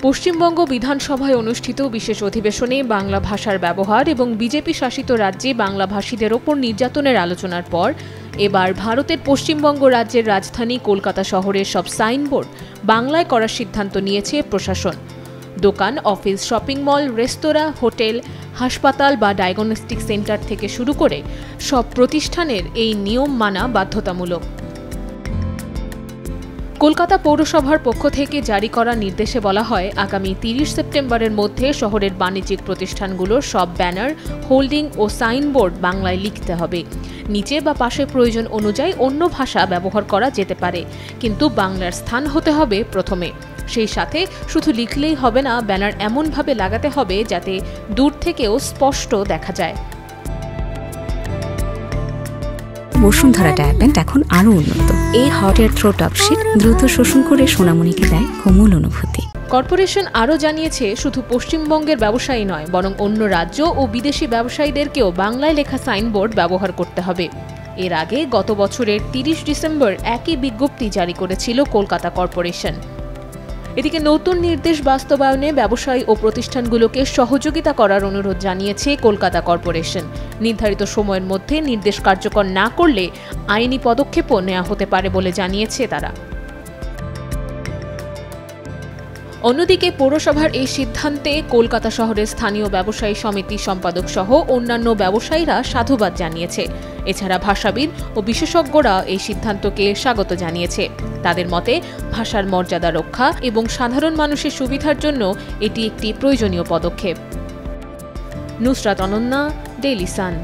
পশ্চিমবঙ্গ বিধানসভায় অনুষ্ঠিত বিশেষ অধিবেশনে বাংলা ভাষার ব্যবহার এবং বিজেপি শাসিত রাজ্যে বাংলাভাষীদের ওপর নির্যাতনের আলোচনার পর এবার ভারতের পশ্চিমবঙ্গ রাজ্যের রাজধানী কলকাতা শহরের সব সাইনবোর্ড বাংলায় করার সিদ্ধান্ত নিয়েছে প্রশাসন। দোকান, অফিস, শপিং মল, রেস্তোরাঁ, হোটেল, হাসপাতাল বা ডায়াগনস্টিক সেন্টার থেকে শুরু করে সব প্রতিষ্ঠানের এই নিয়ম মানা বাধ্যতামূলক। কলকাতা পৌরসভার পক্ষ থেকে জারি করা নির্দেশে বলা হয়, আগামী ৩০ সেপ্টেম্বরের মধ্যে শহরের বাণিজ্যিক প্রতিষ্ঠানগুলোর সব ব্যানার, হোল্ডিং ও সাইনবোর্ড বাংলায় লিখতে হবে। নিচে বা পাশে প্রয়োজন অনুযায়ী অন্য ভাষা ব্যবহার করা যেতে পারে, কিন্তু বাংলার স্থান হতে হবে প্রথমে। সেই সাথে শুধু লিখলেই হবে না, ব্যানার এমনভাবে লাগাতে হবে যাতে দূর থেকেও স্পষ্ট দেখা যায়। বসুন্ধরা ডায়াপেন্ট এখন আরো উন্নত। এই হট এয়ার থ্রো টপশিট দ্রুত শোষণ করে সোনামণিকে দেয় কোমল অনুভূতি। কর্পোরেশন আরও জানিয়েছে, শুধু পশ্চিমবঙ্গের ব্যবসায়ী নয়, বরং অন্য রাজ্য ও বিদেশি ব্যবসায়ীদেরকেও বাংলায় লেখা সাইনবোর্ড ব্যবহার করতে হবে। এর আগে গত বছরের ৩০ ডিসেম্বর একই বিজ্ঞপ্তি জারি করেছিল কলকাতা কর্পোরেশন। এদিকে নতুন নির্দেশ বাস্তবায়নে ব্যবসায়ী ও প্রতিষ্ঠানগুলোকে সহযোগিতা করার অনুরোধ জানিয়েছে কলকাতা কর্পোরেশন। নির্ধারিত সময়ের মধ্যে নির্দেশ কার্যকর না করলে আইনি পদক্ষেপও নেওয়া হতে পারে বলে জানিয়েছে তারা। অন্যদিকে পৌরসভার এই সিদ্ধান্তে কলকাতা শহরের স্থানীয় ব্যবসায়ী সমিতি সম্পাদক সহ অন্যান্য ব্যবসায়ীরা সাধুবাদ জানিয়েছে। এছাড়া ভাষাবিদ ও বিশেষজ্ঞরা এই সিদ্ধান্তকে স্বাগত জানিয়েছে। তাদের মতে, ভাষার মর্যাদা রক্ষা এবং সাধারণ মানুষের সুবিধার জন্য এটি একটি প্রয়োজনীয় পদক্ষেপ। Nusrat Ananya, Daily Sun.